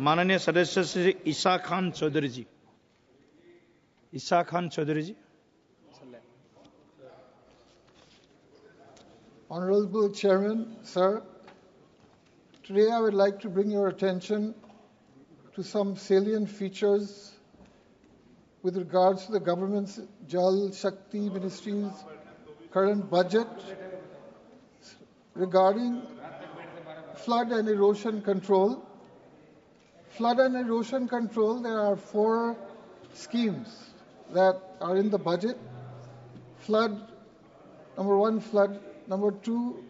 माननीय सदस्य श्री ईशा खान चौधरी जी। ईशा खान चौधरी जी। Honorable Chairman, sir, today I would like to bring your attention to some salient features with regards to the government's Jal Shakti Ministry's current budget regarding flood and erosion control. Flood and erosion control, there are 4 schemes that are in the budget. Flood, number 1, flood. Number 2,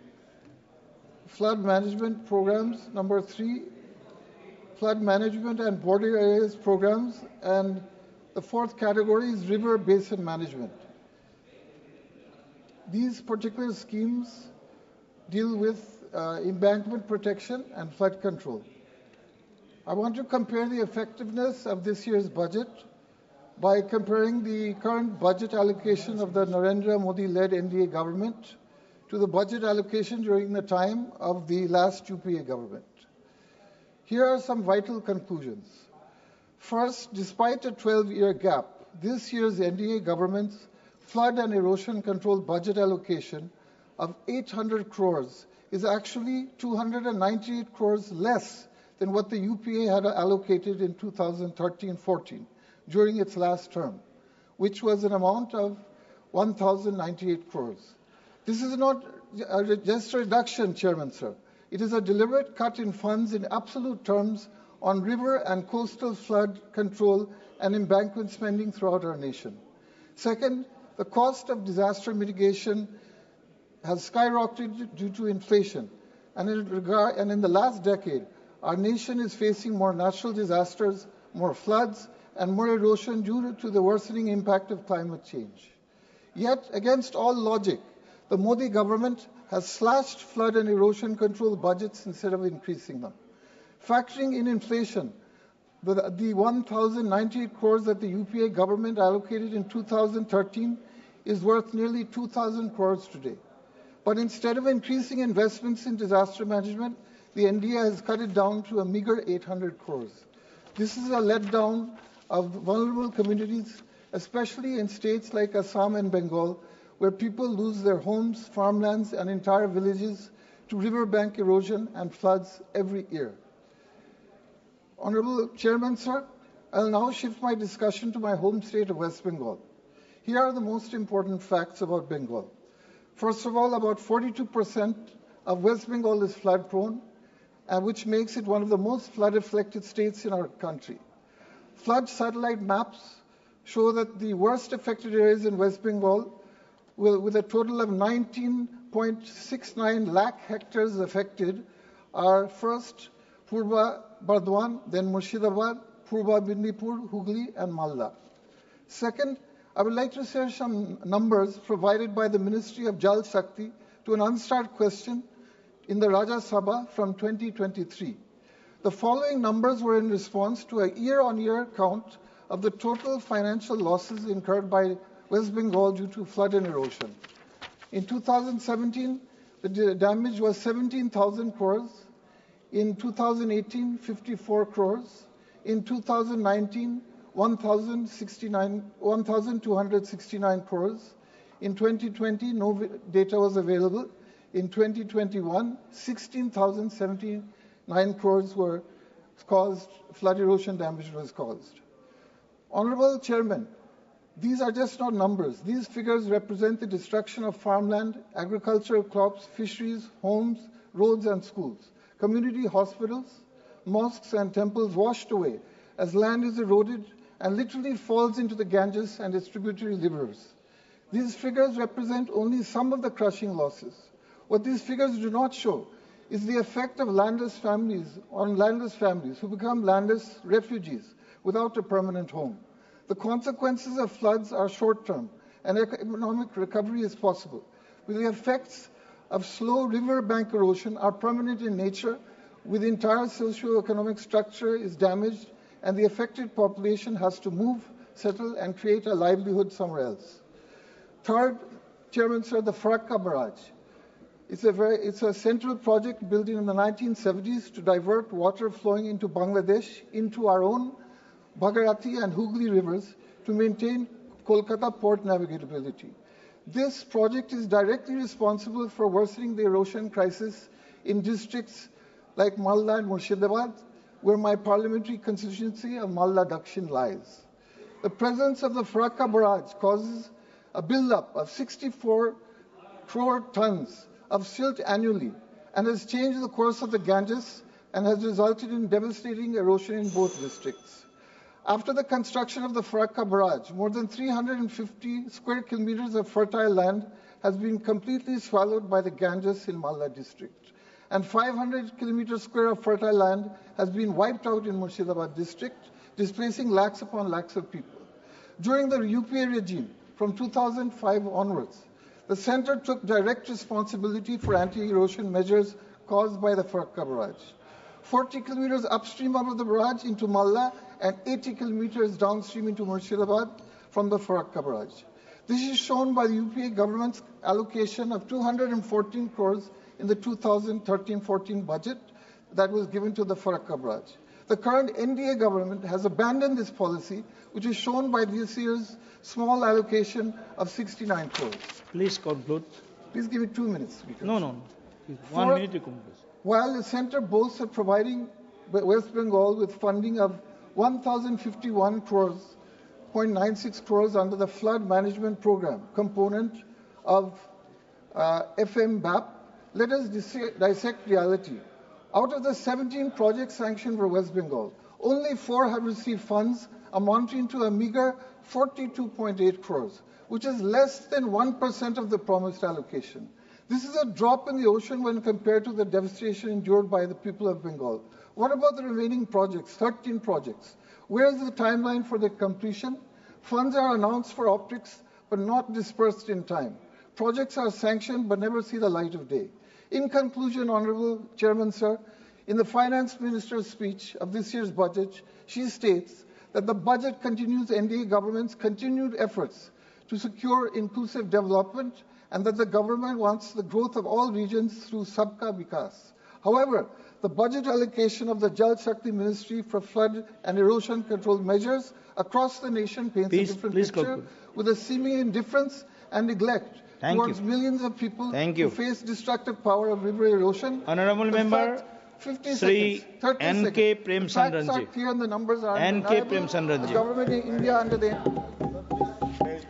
flood management programs. Number 3, flood management and border areas programs. And the 4th category is river basin management. These particular schemes deal with embankment protection and flood control. I want to compare the effectiveness of this year's budget by comparing the current budget allocation of the Narendra Modi-led NDA government to the budget allocation during the time of the last UPA government. Here are some vital conclusions. First, despite a 12-year gap, this year's NDA government's flood and erosion control budget allocation of 800 crores is actually 298 crores less than what the UPA had allocated in 2013-14 during its last term, which was an amount of 1,098 crores. This is not just a reduction, Chairman, sir. It is a deliberate cut in funds in absolute terms on river and coastal flood control and embankment spending throughout our nation. Second, the cost of disaster mitigation has skyrocketed due to inflation. And in the last decade, our nation is facing more natural disasters, more floods, and more erosion due to the worsening impact of climate change. Yet, against all logic, the Modi government has slashed flood and erosion control budgets instead of increasing them. Factoring in inflation, the 1,098 crores that the UPA government allocated in 2013 is worth nearly 2,000 crores today. But instead of increasing investments in disaster management, the NDA has cut it down to a meager 800 crores. This is a letdown of vulnerable communities, especially in states like Assam and Bengal, where people lose their homes, farmlands, and entire villages to riverbank erosion and floods every year. Honorable Chairman, sir, I'll now shift my discussion to my home state of West Bengal. Here are the most important facts about Bengal. First of all, about 42% of West Bengal is flood prone, which makes it one of the most flood-affected states in our country. Flood satellite maps show that the worst affected areas in West Bengal, with a total of 19.69 lakh hectares affected, are first Purba Bardwan, then Murshidabad, Purba Bindipur, Hooghly, and Malda. Second, I would like to share some numbers provided by the Ministry of Jal Shakti to an unstart question in the Rajya Sabha from 2023. The following numbers were in response to a year-on-year count of the total financial losses incurred by West Bengal due to flood and erosion. In 2017, the damage was 17,000 crores. In 2018, 54 crores. In 2019, 1,269 crores. In 2020, no data was available. In 2021, 16,079 crores were caused, flood erosion damage was caused. Honorable Chairman, these are just not numbers. These figures represent the destruction of farmland, agricultural crops, fisheries, homes, roads, and schools, community hospitals, mosques, and temples washed away as land is eroded and literally falls into the Ganges and its tributary rivers. These figures represent only some of the crushing losses. What these figures do not show is the effect of landless families who become landless refugees without a permanent home. The consequences of floods are short-term, and economic recovery is possible. But the effects of slow riverbank erosion are permanent in nature, with the entire socio-economic structure is damaged, and the affected population has to move, settle, and create a livelihood somewhere else. Third, Chairman, sir, the Farakka barrage It's a central project built in the 1970s to divert water flowing into Bangladesh into our own Bhagirathi and Hooghly rivers to maintain Kolkata port navigability. This project is directly responsible for worsening the erosion crisis in districts like Malda and Murshidabad, where my parliamentary constituency of Malda Dakshin lies. The presence of the Farakka barrage causes a buildup of 64 crore tons of silt annually and has changed the course of the Ganges and has resulted in devastating erosion in both districts. After the construction of the Farakka barrage, more than 350 square kilometers of fertile land has been completely swallowed by the Ganges in Malda district, and 500 kilometers square of fertile land has been wiped out in Murshidabad district, displacing lakhs upon lakhs of people. During the UPA regime, from 2005 onwards, the centre took direct responsibility for anti-erosion measures caused by the Farakka barrage. 40 kilometers upstream of the barrage into Malda and 80 kilometers downstream into Murshidabad from the Farakka barrage. This is shown by the UPA government's allocation of 214 crores in the 2013-14 budget that was given to the Farakka barrage. The current NDA government has abandoned this policy, which is shown by this year's small allocation of 69 crores. Please conclude. Please give me 2 minutes, Speaker. No. 1 minute to conclude. While the centre boasts of providing West Bengal with funding of 1,051 crores, 0.96 crores under the flood management program component of FMBAP, let us dissect reality. Out of the 17 projects sanctioned for West Bengal, only 4 have received funds amounting to a meager 42.8 crores, which is less than 1% of the promised allocation. This is a drop in the ocean when compared to the devastation endured by the people of Bengal. What about the remaining projects, 13 projects? Where is the timeline for their completion? Funds are announced for optics, but not dispersed in time. Projects are sanctioned, but never see the light of day. In conclusion, Honourable Chairman, sir, in the Finance Minister's speech of this year's budget, she states that the budget continues NDA government's continued efforts to secure inclusive development and that the government wants the growth of all regions through Sabka Vikas. However, the budget allocation of the Jal Shakti Ministry for flood and erosion control measures across the nation paints a different picture with a seeming indifference and neglect towards millions of people who face destructive power of river erosion. Honourable Member, 50 Sri seconds, 30 N.K. seconds. Premchandranji. The facts are clear and the numbers are N.K. undeniable. Premchandranji. The government in India under the